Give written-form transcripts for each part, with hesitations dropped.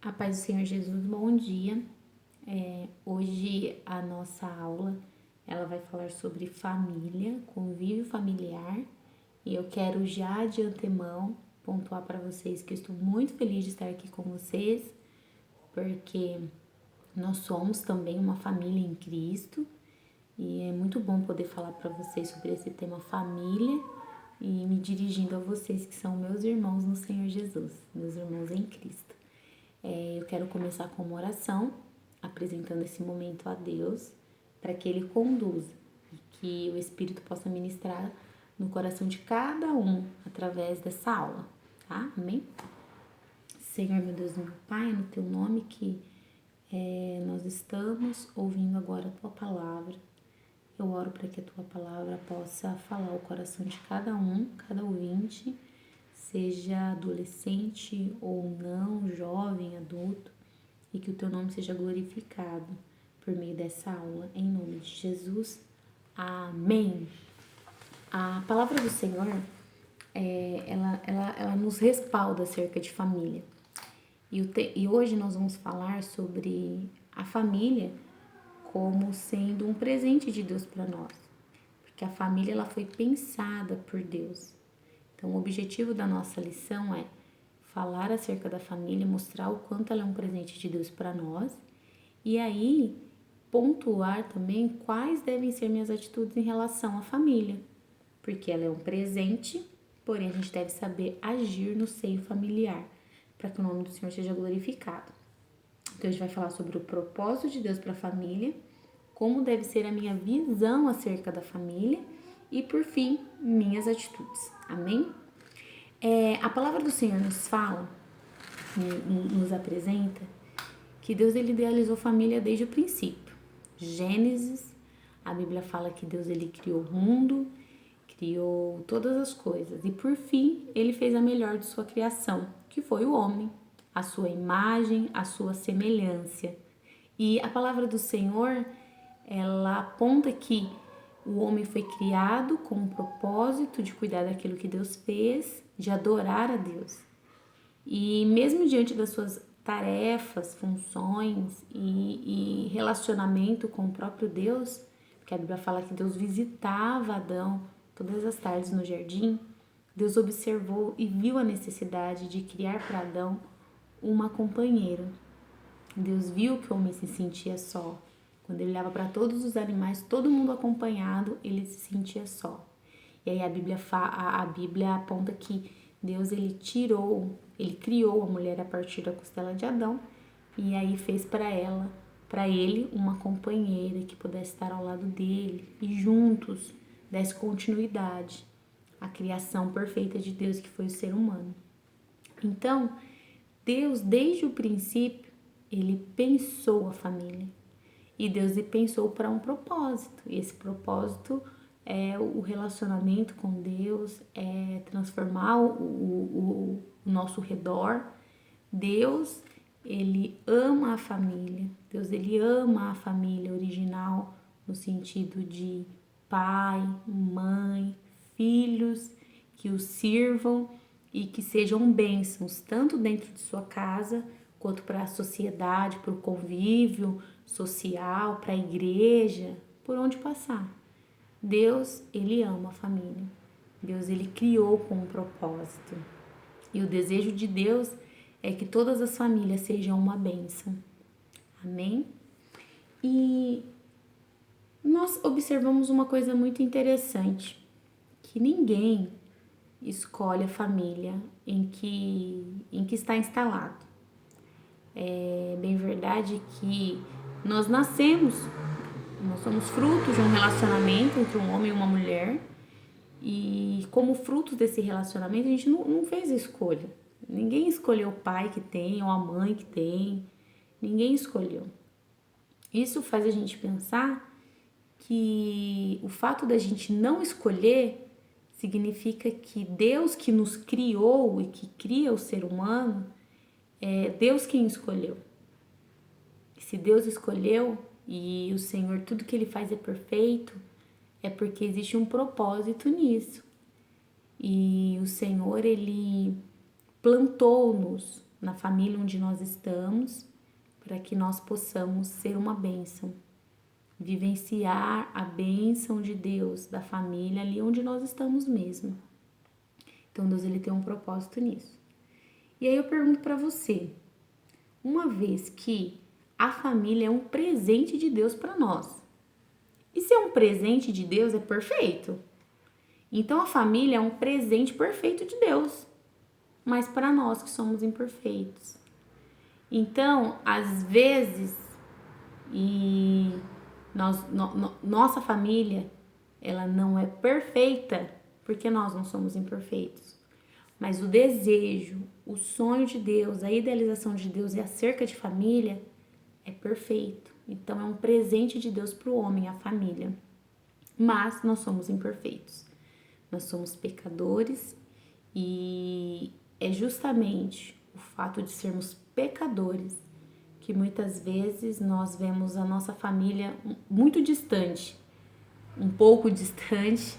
A paz do Senhor Jesus, bom dia. Hoje a nossa aula ela vai falar sobre família, convívio familiar, e eu quero já de antemão pontuar para vocês que eu estou muito feliz de estar aqui com vocês, porque nós somos também uma família em Cristo e é muito bom poder falar para vocês sobre esse tema família e me dirigindo a vocês que são meus irmãos no Senhor Jesus, meus irmãos em Cristo. Eu quero começar com uma oração, apresentando esse momento a Deus, para que Ele conduza e que o Espírito possa ministrar no coração de cada um através dessa aula, tá? Amém? Senhor, meu Deus, meu Pai, é no Teu nome que nós estamos ouvindo agora a Tua palavra. Eu oro para que a Tua palavra possa falar ao coração de cada um, cada ouvinte, seja adolescente ou não, jovem, adulto, e que o Teu nome seja glorificado por meio dessa aula, em nome de Jesus. Amém. A palavra do Senhor, ela nos respalda acerca de família. E hoje nós vamos falar sobre a família como sendo um presente de Deus para nós. Porque a família ela foi pensada por Deus. Então, o objetivo da nossa lição é falar acerca da família, mostrar o quanto ela é um presente de Deus para nós e aí pontuar também quais devem ser minhas atitudes em relação à família, porque ela é um presente, porém a gente deve saber agir no seio familiar para que o nome do Senhor seja glorificado. Então, a gente vai falar sobre o propósito de Deus para a família, como deve ser a minha visão acerca da família e, por fim, minhas atitudes. Amém? A palavra do Senhor nos fala, nos apresenta, que Deus ele idealizou família desde o princípio. Gênesis, a Bíblia fala que Deus ele criou o mundo, criou todas as coisas e, por fim, ele fez a melhor de sua criação, que foi o homem, a sua imagem, a sua semelhança. E a palavra do Senhor, ela aponta que o homem foi criado com o propósito de cuidar daquilo que Deus fez, de adorar a Deus. E mesmo diante das suas tarefas, funções e relacionamento com o próprio Deus, porque a Bíblia fala que Deus visitava Adão todas as tardes no jardim, Deus observou e viu a necessidade de criar para Adão uma companheira. Deus viu que o homem se sentia só. Quando ele olhava para todos os animais, todo mundo acompanhado, ele se sentia só. E aí a Bíblia aponta que Deus ele criou a mulher a partir da costela de Adão e aí fez para ele, uma companheira que pudesse estar ao lado dele e juntos desse continuidade à criação perfeita de Deus que foi o ser humano. Então, Deus desde o princípio ele pensou a família. E Deus lhe pensou para um propósito. E esse propósito é o relacionamento com Deus, é transformar o nosso redor. Deus, ele ama a família. Deus, ele ama a família original no sentido de pai, mãe, filhos que o sirvam e que sejam bênçãos, tanto dentro de sua casa, quanto para a sociedade, para o convívio social, para a igreja, por onde passar. Deus, ele ama a família. Deus, ele criou com um propósito. E o desejo de Deus é que todas as famílias sejam uma bênção. Amém? E nós observamos uma coisa muito interessante, que ninguém escolhe a família em que está instalado. É bem verdade que nós somos frutos de um relacionamento entre um homem e uma mulher e como fruto desse relacionamento a gente não fez a escolha. Ninguém escolheu o pai que tem ou a mãe que tem, ninguém escolheu. Isso faz a gente pensar que o fato da gente não escolher significa que Deus que nos criou e que cria o ser humano é Deus quem escolheu. Se Deus escolheu e o Senhor, tudo que Ele faz é perfeito, é porque existe um propósito nisso. E o Senhor, Ele plantou-nos na família onde nós estamos, para que nós possamos ser uma bênção, vivenciar a bênção de Deus, da família, ali onde nós estamos mesmo. Então, Deus, ele tem um propósito nisso. E aí eu pergunto para você, uma vez que a família é um presente de Deus para nós, e se é um presente de Deus, é perfeito. Então, a família é um presente perfeito de Deus, mas para nós que somos imperfeitos. Então, às vezes, nossa família, ela não é perfeita porque nós não somos imperfeitos. Mas o desejo, o sonho de Deus, a idealização de Deus e acerca de família é perfeito. Então, é um presente de Deus para o homem, a família. Mas nós somos imperfeitos. Nós somos pecadores e é justamente o fato de sermos pecadores que muitas vezes nós vemos a nossa família muito distante, um pouco distante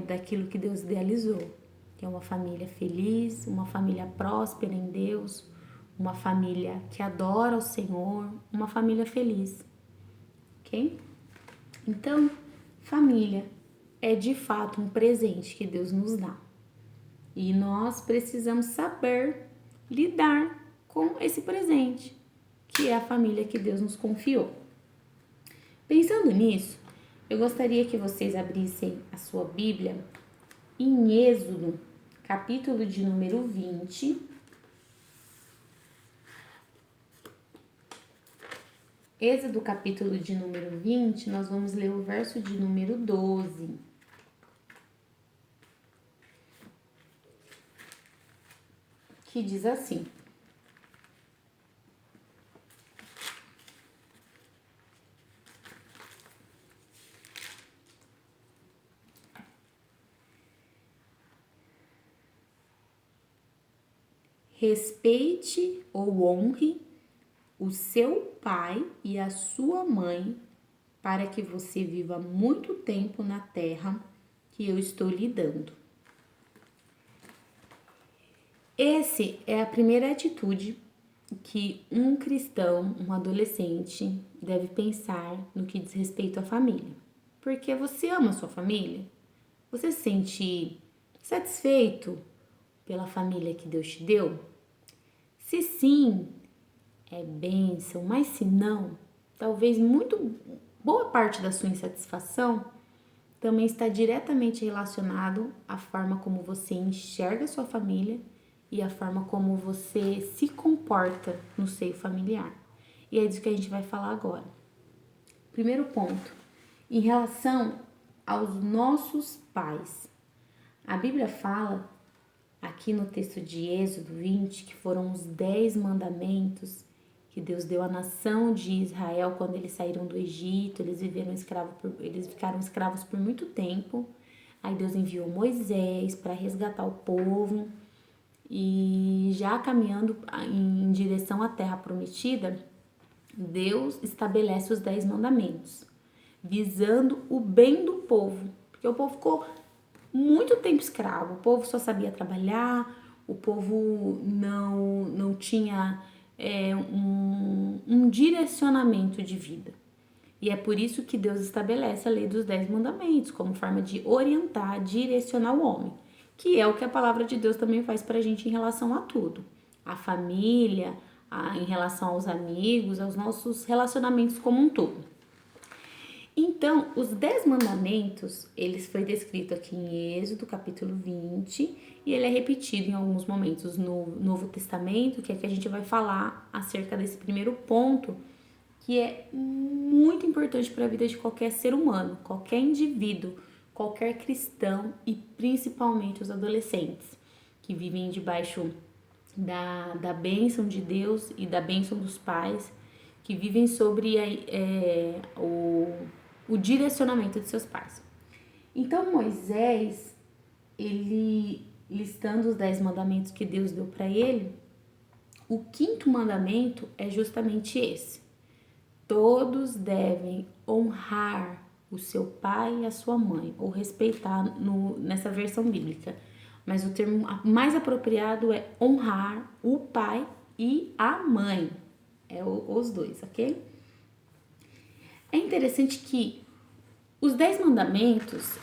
daquilo que Deus idealizou, que é uma família feliz, uma família próspera em Deus, uma família que adora o Senhor, uma família feliz, ok? Então, família é de fato um presente que Deus nos dá. E nós precisamos saber lidar com esse presente, que é a família que Deus nos confiou. Pensando nisso, eu gostaria que vocês abrissem a sua Bíblia em Êxodo, capítulo de número 20. Êxodo, capítulo de número 20, nós vamos ler o verso de número 12. Que diz assim: respeite ou honre o seu pai e a sua mãe, para que você viva muito tempo na terra que eu estou lhe dando. Essa é a primeira atitude que um cristão, um adolescente, deve pensar no que diz respeito à família. Porque você ama a sua família? Você se sente satisfeito pela família que Deus te deu? Se sim, é bênção, mas se não, talvez muito boa parte da sua insatisfação também está diretamente relacionado à forma como você enxerga a sua família e a forma como você se comporta no seio familiar. E é disso que a gente vai falar agora. Primeiro ponto, em relação aos nossos pais. A Bíblia fala aqui no texto de Êxodo 20 que foram os 10 mandamentos que Deus deu à nação de Israel quando eles saíram do Egito. Eles ficaram escravos por muito tempo. Aí Deus enviou Moisés para resgatar o povo. E já caminhando em direção à terra prometida, Deus estabelece os 10 mandamentos, visando o bem do povo. Porque o povo ficou muito tempo escravo, o povo só sabia trabalhar, o povo não tinha um direcionamento de vida. E é por isso que Deus estabelece a lei dos 10 mandamentos, como forma de orientar, direcionar o homem, que é o que a palavra de Deus também faz pra gente em relação a tudo. A família, em relação aos amigos, aos nossos relacionamentos como um todo. Então, os 10 mandamentos, eles foi descrito aqui em Êxodo, capítulo 20, e ele é repetido em alguns momentos no Novo Testamento, que é que a gente vai falar acerca desse primeiro ponto, que é muito importante para a vida de qualquer ser humano, qualquer indivíduo, qualquer cristão e principalmente os adolescentes, que vivem debaixo da bênção de Deus e da bênção dos pais, que vivem sobre o direcionamento de seus pais. Então Moisés, ele listando os 10 mandamentos que Deus deu para ele, o 5º mandamento é justamente esse: todos devem honrar o seu pai e a sua mãe, ou respeitar nessa versão bíblica. mas o termo mais apropriado é honrar o pai e a mãe. Os dois, ok? É interessante que os 10 mandamentos,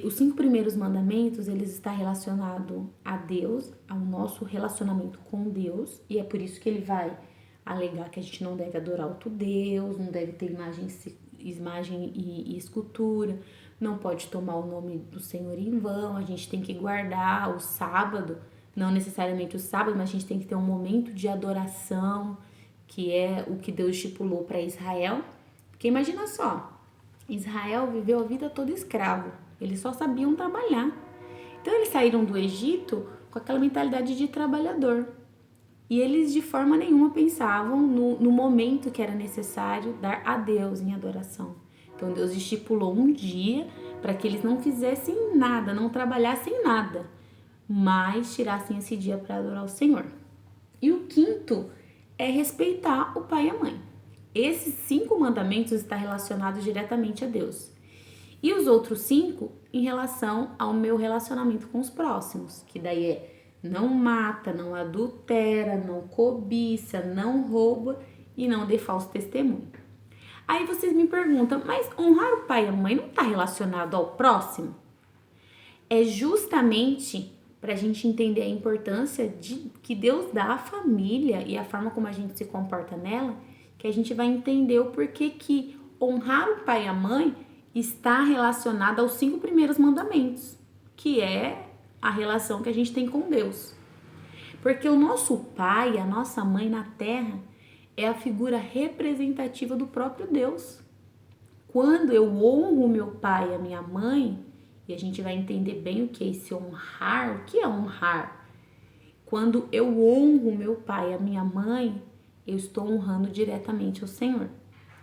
os 5 primeiros mandamentos, eles estão relacionados a Deus, ao nosso relacionamento com Deus, e é por isso que ele vai alegar que a gente não deve adorar outro Deus, não deve ter imagem e escultura, não pode tomar o nome do Senhor em vão, a gente tem que guardar o sábado, não necessariamente o sábado, mas a gente tem que ter um momento de adoração, que é o que Deus estipulou para Israel. Porque imagina só, Israel viveu a vida toda escravo, eles só sabiam trabalhar. Então eles saíram do Egito com aquela mentalidade de trabalhador. E eles de forma nenhuma pensavam no momento que era necessário dar a Deus em adoração. Então Deus estipulou um dia para que eles não fizessem nada, não trabalhassem nada, mas tirassem esse dia para adorar o Senhor. E o quinto é respeitar o pai e a mãe. Esses 5 mandamentos estão relacionados diretamente a Deus. E os outros 5 em relação ao meu relacionamento com os próximos, que daí é não mata, não adultera, não cobiça, não rouba e não dê falso testemunho. Aí vocês me perguntam, mas honrar o pai e a mãe não está relacionado ao próximo? É justamente para a gente entender a importância que Deus dá à família e a forma como a gente se comporta nela, que a gente vai entender o porquê que honrar o pai e a mãe está relacionado aos 5 primeiros mandamentos, que é a relação que a gente tem com Deus. Porque o nosso pai, a nossa mãe na terra, é a figura representativa do próprio Deus. Quando eu honro meu pai e a minha mãe, e a gente vai entender bem o que é esse honrar, o que é honrar? Quando eu honro meu pai e a minha mãe, eu estou honrando diretamente ao Senhor.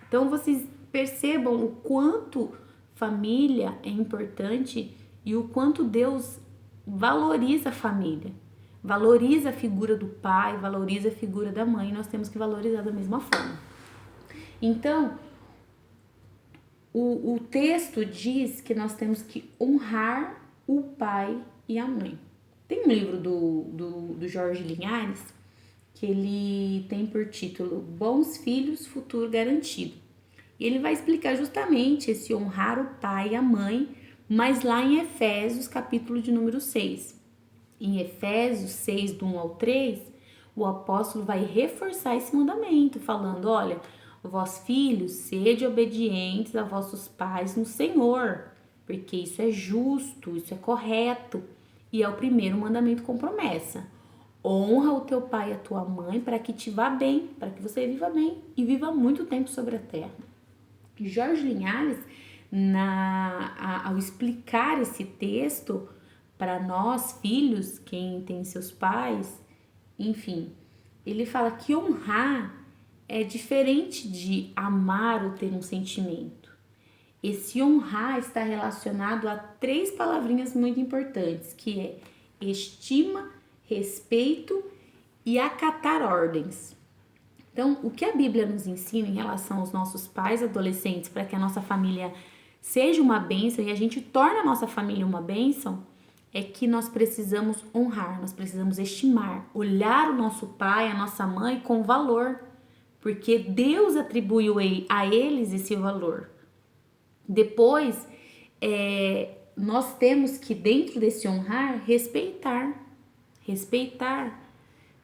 Então vocês percebam o quanto família é importante e o quanto Deus valoriza a família, valoriza a figura do pai, valoriza a figura da mãe, nós temos que valorizar da mesma forma. Então, o texto diz que nós temos que honrar o pai e a mãe. Tem um livro do Jorge Linhares que ele tem por título Bons Filhos, Futuro Garantido. E ele vai explicar justamente esse honrar o pai e a mãe, mas lá em Efésios, capítulo de número 6. Em Efésios 6, do 1 ao 3, o apóstolo vai reforçar esse mandamento, falando, olha, vós filhos, sede obedientes a vossos pais no Senhor, porque isso é justo, isso é correto, e é o primeiro mandamento com promessa. Honra o teu pai e a tua mãe para que te vá bem, para que você viva bem e viva muito tempo sobre a terra. Jorge Linhares, ao explicar esse texto para nós, filhos, quem tem seus pais, enfim, ele fala que honrar é diferente de amar ou ter um sentimento. Esse honrar está relacionado a 3 palavrinhas muito importantes, que é estima, respeito e acatar ordens. Então, o que a Bíblia nos ensina em relação aos nossos pais adolescentes para que a nossa família seja uma bênção e a gente torne a nossa família uma bênção, é que nós precisamos honrar, nós precisamos estimar, olhar o nosso pai, a nossa mãe com valor, porque Deus atribuiu a eles esse valor. Depois, nós temos que, dentro desse honrar, respeitar.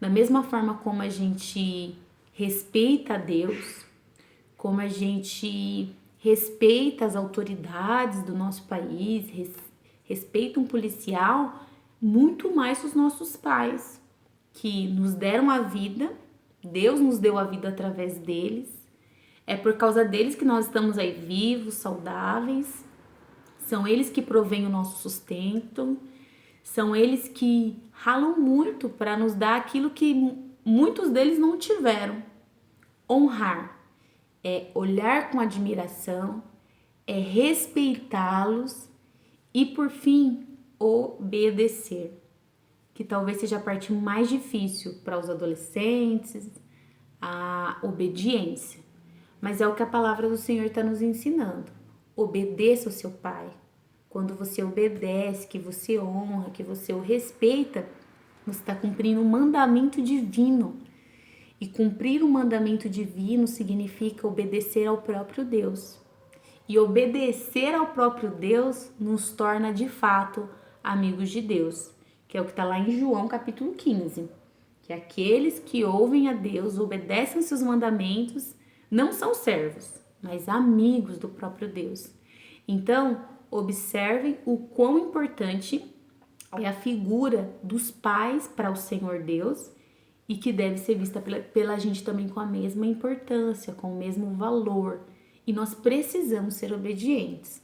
Da mesma forma como a gente respeita a Deus, como a gente respeita as autoridades do nosso país, respeita um policial, muito mais os nossos pais, que nos deram a vida, Deus nos deu a vida através deles, é por causa deles que nós estamos aí vivos, saudáveis, são eles que provêm o nosso sustento, são eles que ralam muito para nos dar aquilo que muitos deles não tiveram. Honrar é olhar com admiração, é respeitá-los e, por fim, obedecer, que talvez seja a parte mais difícil para os adolescentes, a obediência. Mas é o que a palavra do Senhor está nos ensinando. Obedeça ao seu pai. quando você obedece, que você honra, que você o respeita, você está cumprindo um mandamento divino. E cumprir um mandamento divino significa obedecer ao próprio Deus. E obedecer ao próprio Deus nos torna de fato amigos de Deus, que é o que está lá em João capítulo 15. Que aqueles que ouvem a Deus, obedecem seus mandamentos, não são servos, mas amigos do próprio Deus. Então, observem o quão importante é a figura dos pais para o Senhor Deus e que deve ser vista pela gente também com a mesma importância, com o mesmo valor. E nós precisamos ser obedientes.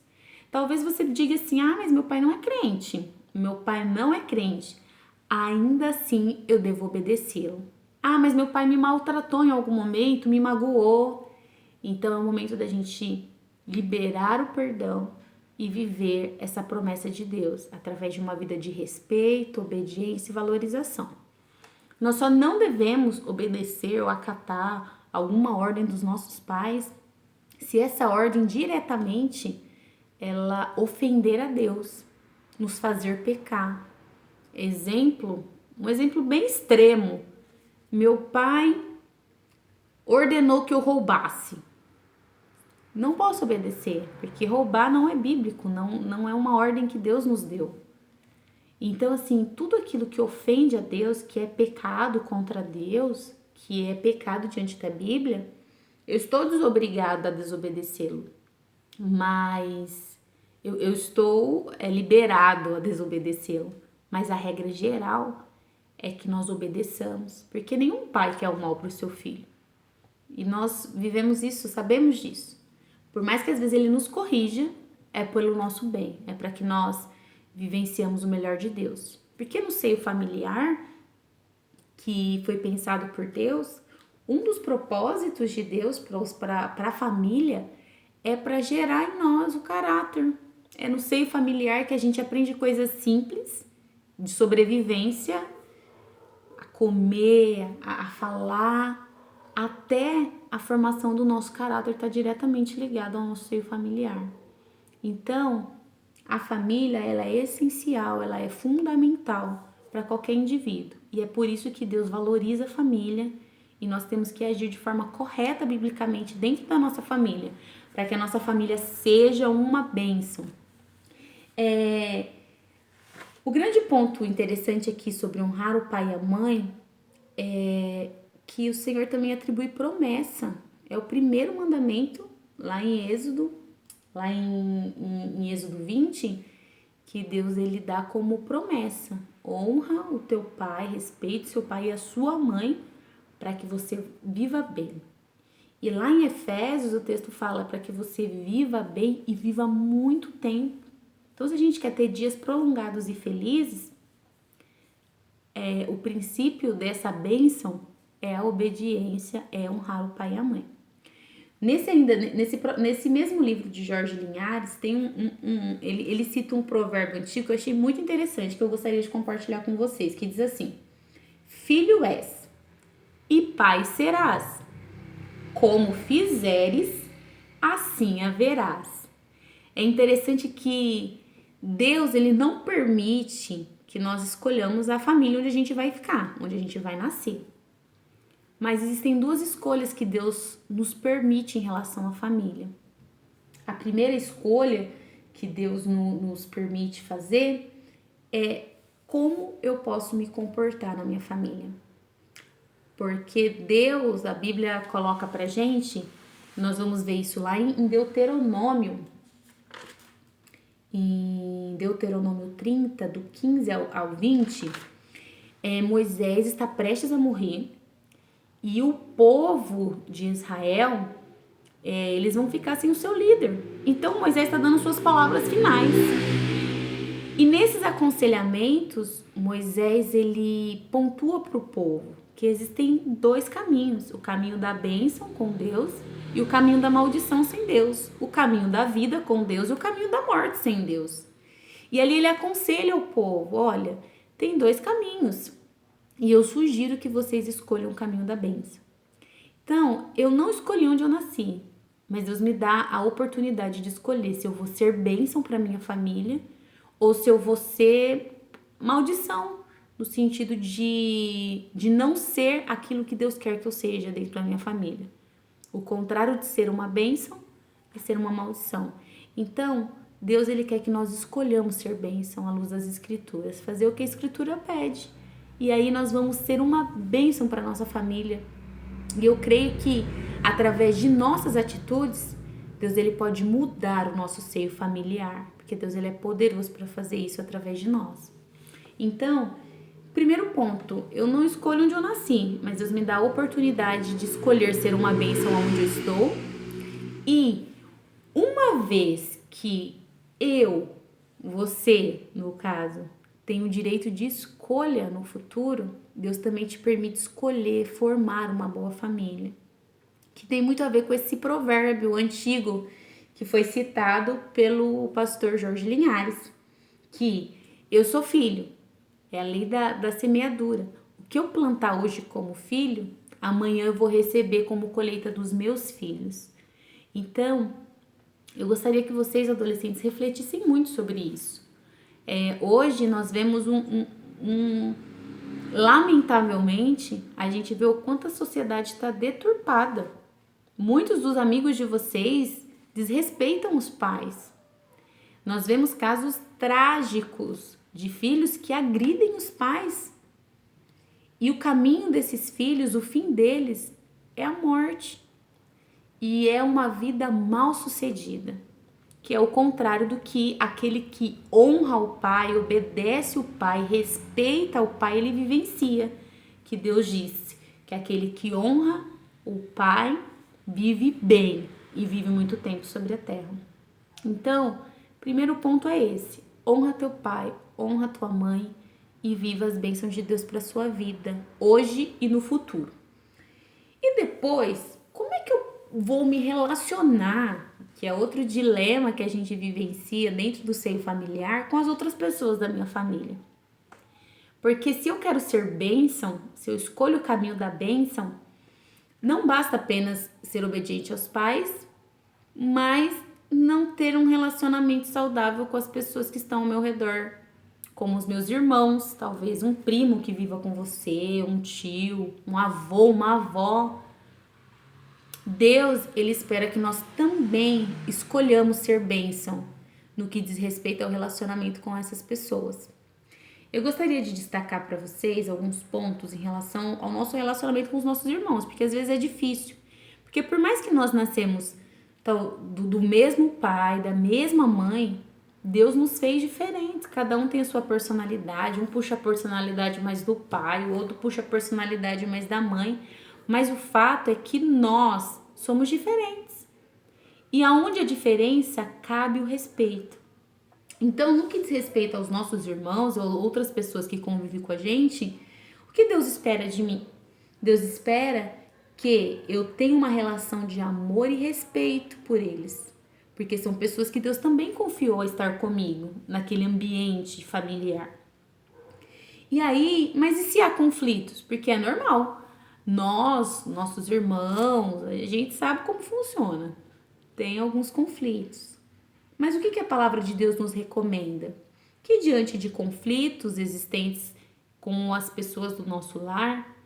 Talvez você diga assim, mas meu pai não é crente. Meu pai não é crente. Ainda assim, eu devo obedecê-lo. Mas meu pai me maltratou em algum momento, me magoou. Então, é o momento da gente liberar o perdão e viver essa promessa de Deus através de uma vida de respeito, obediência e valorização. Nós só não devemos obedecer ou acatar alguma ordem dos nossos pais se essa ordem diretamente ela ofender a Deus, nos fazer pecar. Um exemplo bem extremo. Meu pai ordenou que eu roubasse. Não posso obedecer, porque roubar não é bíblico, não é uma ordem que Deus nos deu. Então, assim, tudo aquilo que ofende a Deus, que é pecado contra Deus, que é pecado diante da Bíblia, eu estou desobrigada a desobedecê-lo. Mas eu estou liberado a desobedecê-lo. Mas a regra geral é que nós obedeçamos, porque nenhum pai quer o mal para o seu filho. E nós vivemos isso, sabemos disso. Por mais que às vezes ele nos corrija, é pelo nosso bem, é para que nós vivenciamos o melhor de Deus. Porque no seio familiar, que foi pensado por Deus, um dos propósitos de Deus para a família é para gerar em nós o caráter. É no seio familiar que a gente aprende coisas simples de sobrevivência, a comer, a falar, até a formação do nosso caráter está diretamente ligada ao nosso seio familiar. Então, a família ela é essencial, ela é fundamental para qualquer indivíduo. E é por isso que Deus valoriza a família e nós temos que agir de forma correta biblicamente dentro da nossa família, para que a nossa família seja uma bênção. O grande ponto interessante aqui sobre honrar o pai e a mãe é que o Senhor também atribui promessa. É o primeiro mandamento lá em Êxodo, em Êxodo 20, que Deus ele dá como promessa. Honra o teu pai, respeite seu pai e a sua mãe para que você viva bem. E lá em Efésios o texto fala para que você viva bem e viva muito tempo. Então, se a gente quer ter dias prolongados e felizes, o princípio dessa bênção é a obediência, é honrar o pai e a mãe. Nesse mesmo livro de Jorge Linhares, tem ele cita um provérbio antigo que eu achei muito interessante, que eu gostaria de compartilhar com vocês, que diz assim: filho és e pai serás, como fizeres, assim haverás. É interessante que Deus ele não permite que nós escolhamos a família onde a gente vai ficar, onde a gente vai nascer. Mas existem duas escolhas que Deus nos permite em relação à família. A primeira escolha que Deus nos permite fazer é como eu posso me comportar na minha família. Porque Deus, a Bíblia coloca pra gente, nós vamos ver isso lá em Deuteronômio, em Deuteronômio 30, do 15 ao 20, Moisés está prestes a morrer e o povo de Israel, eles vão ficar sem o seu líder. Então Moisés está dando suas palavras finais. E nesses aconselhamentos, Moisés ele pontua para o povo que existem dois caminhos: o caminho da bênção com Deus e o caminho da maldição sem Deus, o caminho da vida com Deus e o caminho da morte sem Deus. E ali ele aconselha o povo: olha, tem dois caminhos e eu sugiro que vocês escolham o caminho da bênção. Então, eu não escolhi onde eu nasci, mas Deus me dá a oportunidade de escolher se eu vou ser bênção para minha família ou se eu vou ser maldição, no sentido de não ser aquilo que Deus quer que eu seja dentro da minha família. O contrário de ser uma bênção é ser uma maldição. Então, Deus ele quer que nós escolhamos ser bênção à luz das Escrituras, fazer o que a Escritura pede. E aí nós vamos ser uma bênção para nossa família. E eu creio que através de nossas atitudes, Deus ele pode mudar o nosso seio familiar, porque Deus ele é poderoso para fazer isso através de nós. Então, primeiro ponto, eu não escolho onde eu nasci, mas Deus me dá a oportunidade de escolher ser uma bênção onde eu estou. E uma vez que você, no caso, tem o direito de escolha no futuro, Deus também te permite escolher formar uma boa família. Que tem muito a ver com esse provérbio antigo que foi citado pelo pastor Jorge Linhares, que eu sou filho, é a lei da semeadura. O que eu plantar hoje como filho, amanhã eu vou receber como colheita dos meus filhos. Então, eu gostaria que vocês, adolescentes, refletissem muito sobre isso. Hoje nós vemos lamentavelmente, a gente vê o quanto a sociedade está deturpada. Muitos dos amigos de vocês desrespeitam os pais. Nós vemos casos trágicos de filhos que agridem os pais. E o caminho desses filhos, o fim deles, é a morte. E é uma vida mal sucedida, que é o contrário do que aquele que honra o pai, obedece o pai, respeita o pai, ele vivencia. Que Deus disse que aquele que honra o pai vive bem e vive muito tempo sobre a terra. Então, primeiro ponto é esse: honra teu pai, honra tua mãe e viva as bênçãos de Deus para sua vida, hoje e no futuro. E depois, como é que eu vou me relacionar, que é outro dilema que a gente vivencia dentro do seio familiar, com as outras pessoas da minha família? Porque se eu quero ser bênção, se eu escolho o caminho da bênção, não basta apenas ser obediente aos pais, mas não ter um relacionamento saudável com as pessoas que estão ao meu redor, como os meus irmãos, talvez um primo que viva com você, um tio, um avô, uma avó. Deus, ele espera que nós também escolhamos ser bênção no que diz respeito ao relacionamento com essas pessoas. Eu gostaria de destacar para vocês alguns pontos em relação ao nosso relacionamento com os nossos irmãos, porque às vezes é difícil. Porque por mais que nós nascemos do mesmo pai, da mesma mãe, Deus nos fez diferentes. Cada um tem a sua personalidade, um puxa a personalidade mais do pai, o outro puxa a personalidade mais da mãe. Mas o fato é que nós somos diferentes. E aonde a diferença cabe o respeito. Então, no que diz respeito aos nossos irmãos ou outras pessoas que convivem com a gente, o que Deus espera de mim? Deus espera que eu tenha uma relação de amor e respeito por eles. Porque são pessoas que Deus também confiou a estar comigo naquele ambiente familiar. E aí, mas e se há conflitos? Porque é normal. Nossos irmãos, a gente sabe como funciona. Tem alguns conflitos. Mas o que a palavra de Deus nos recomenda? Que diante de conflitos existentes com as pessoas do nosso lar,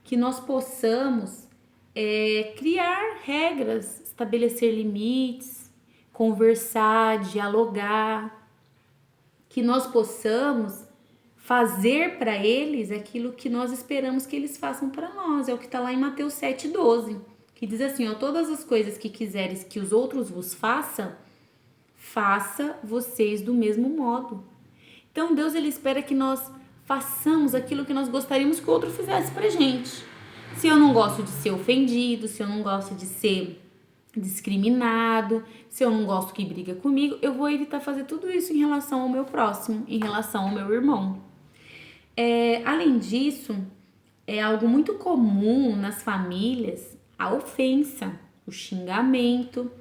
que nós possamos criar regras, estabelecer limites, conversar, dialogar, que nós possamos fazer para eles aquilo que nós esperamos que eles façam para nós. É o que está lá em Mateus 7,12, que diz assim, ó: todas as coisas que quiseres que os outros vos façam, faça vocês do mesmo modo. Então Deus, ele espera que nós façamos aquilo que nós gostaríamos que o outro fizesse pra gente. Se eu não gosto de ser ofendido, se eu não gosto de ser discriminado, se eu não gosto que briga comigo, eu vou evitar fazer tudo isso em relação ao meu próximo, em relação ao meu irmão. Além disso, é algo muito comum nas famílias a ofensa, o xingamento.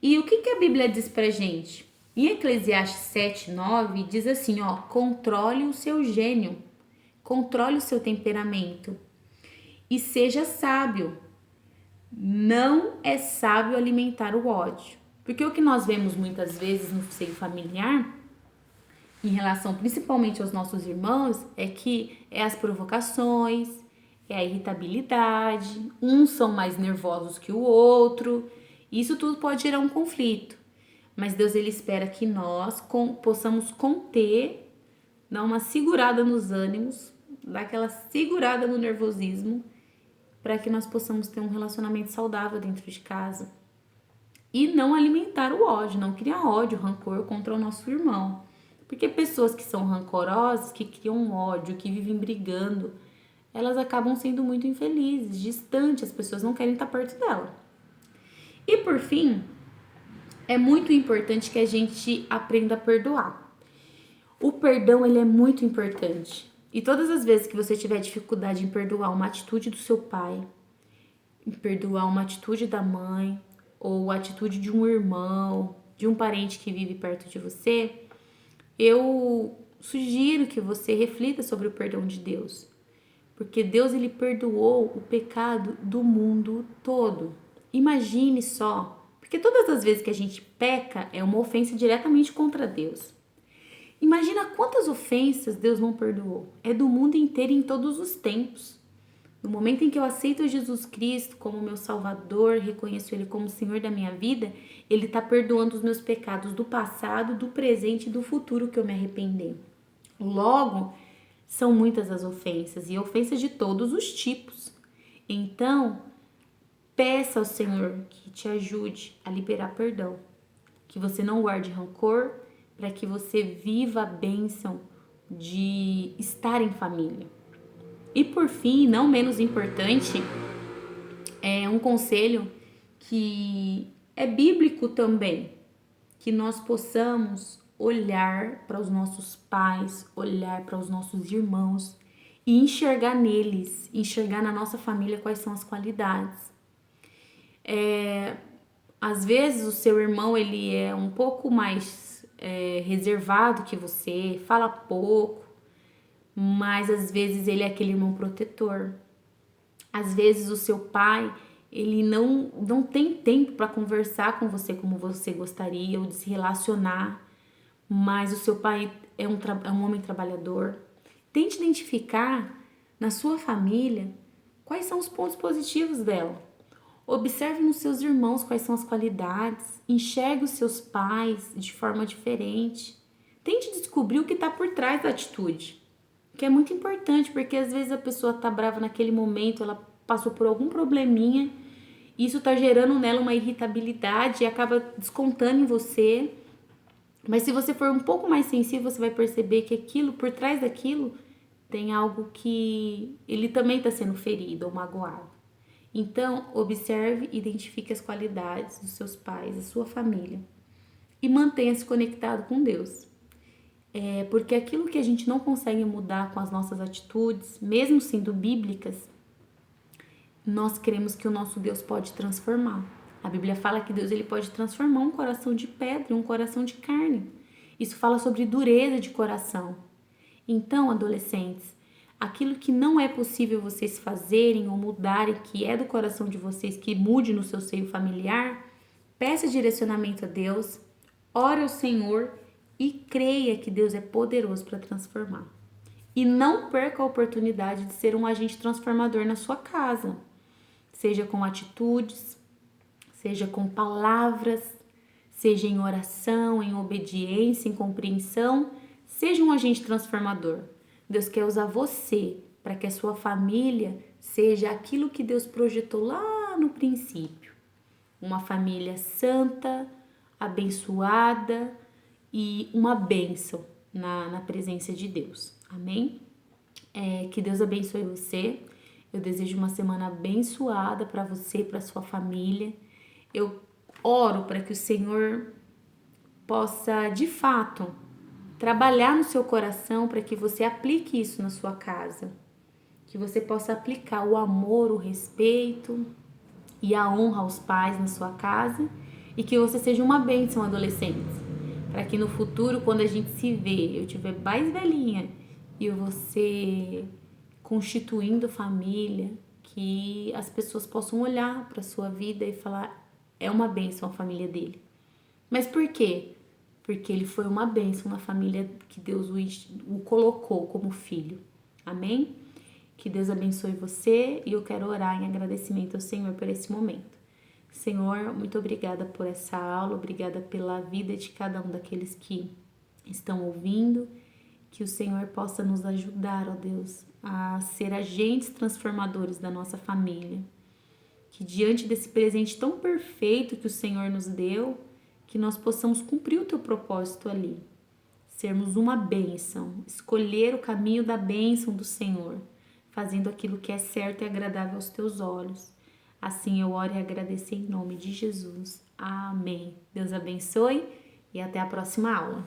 E o que a Bíblia diz pra gente? Em Eclesiastes 7:9 diz assim, ó: controle o seu gênio, controle o seu temperamento e seja sábio. não é sábio alimentar o ódio. Porque o que nós vemos muitas vezes no seio familiar, em relação principalmente aos nossos irmãos, é que é as provocações, é a irritabilidade, uns são mais nervosos que o outro. Isso tudo pode gerar um conflito. Mas Deus, ele espera que nós possamos conter, dar uma segurada nos ânimos, dar aquela segurada no nervosismo, para que nós possamos ter um relacionamento saudável dentro de casa. E não alimentar o ódio, não criar ódio, rancor contra o nosso irmão. Porque pessoas que são rancorosas, que criam ódio, que vivem brigando, elas acabam sendo muito infelizes, distantes, as pessoas não querem estar perto dela. E por fim, é muito importante que a gente aprenda a perdoar. O perdão, ele é muito importante. E todas as vezes que você tiver dificuldade em perdoar uma atitude do seu pai, em perdoar uma atitude da mãe, ou a atitude de um irmão, de um parente que vive perto de você, eu sugiro que você reflita sobre o perdão de Deus. Porque Deus, ele perdoou o pecado do mundo todo. Imagine só, porque todas as vezes que a gente peca é uma ofensa diretamente contra Deus. Imagina quantas ofensas Deus não perdoou. É do mundo inteiro em todos os tempos. No momento em que eu aceito Jesus Cristo como meu Salvador, reconheço Ele como Senhor da minha vida, Ele está perdoando os meus pecados do passado, do presente e do futuro que eu me arrepender. Logo, são muitas as ofensas e ofensas de todos os tipos. Então, peça ao Senhor que te ajude a liberar perdão, que você não guarde rancor, para que você viva a bênção de estar em família. E por fim, não menos importante, é um conselho que é bíblico também, que nós possamos olhar para os nossos pais, olhar para os nossos irmãos e enxergar neles, enxergar na nossa família quais são as qualidades. Às vezes o seu irmão, ele é um pouco mais reservado que você, fala pouco, mas às vezes ele é aquele irmão protetor. Às vezes o seu pai, ele não tem tempo para conversar com você como você gostaria ou de se relacionar, mas o seu pai é um homem trabalhador. Tente identificar na sua família quais são os pontos positivos dela. Observe nos seus irmãos quais são as qualidades, enxergue os seus pais de forma diferente. Tente descobrir o que está por trás da atitude, que é muito importante, porque às vezes a pessoa está brava naquele momento, ela passou por algum probleminha, isso está gerando nela uma irritabilidade e acaba descontando em você. Mas se você for um pouco mais sensível, você vai perceber que aquilo, por trás daquilo, tem algo que ele também está sendo ferido ou magoado. Então, observe e identifique as qualidades dos seus pais, da sua família. E mantenha-se conectado com Deus. Porque aquilo que a gente não consegue mudar com as nossas atitudes, mesmo sendo bíblicas, nós cremos que o nosso Deus pode transformar. A Bíblia fala que Deus, ele pode transformar um coração de pedra em um coração de carne. Isso fala sobre dureza de coração. Então, adolescentes, aquilo que não é possível vocês fazerem ou mudarem, que é do coração de vocês, que mude no seu seio familiar, peça direcionamento a Deus, ore ao Senhor e creia que Deus é poderoso para transformar. E não perca a oportunidade de ser um agente transformador na sua casa, seja com atitudes, seja com palavras, seja em oração, em obediência, em compreensão, seja um agente transformador. Deus quer usar você para que a sua família seja aquilo que Deus projetou lá no princípio. Uma família santa, abençoada e uma bênção na presença de Deus. Amém? Que Deus abençoe você. Eu desejo uma semana abençoada para você e para sua família. Eu oro para que o Senhor possa, de fato, trabalhar no seu coração para que você aplique isso na sua casa. Que você possa aplicar o amor, o respeito e a honra aos pais na sua casa. E que você seja uma bênção, adolescente. Para que no futuro, quando a gente se vê, eu tiver mais velhinha e você constituindo família, que as pessoas possam olhar para sua vida e falar: é uma bênção a família dele. Mas por quê? Porque ele foi uma bênção na família que Deus o colocou como filho. Amém? Que Deus abençoe você e eu quero orar em agradecimento ao Senhor por esse momento. Senhor, muito obrigada por essa aula, obrigada pela vida de cada um daqueles que estão ouvindo. Que o Senhor possa nos ajudar, ó Deus, a ser agentes transformadores da nossa família. Que diante desse presente tão perfeito que o Senhor nos deu, que nós possamos cumprir o teu propósito ali. Sermos uma bênção, escolher o caminho da bênção do Senhor, fazendo aquilo que é certo e agradável aos teus olhos. Assim eu oro e agradeço em nome de Jesus. Amém. Deus abençoe e até a próxima aula.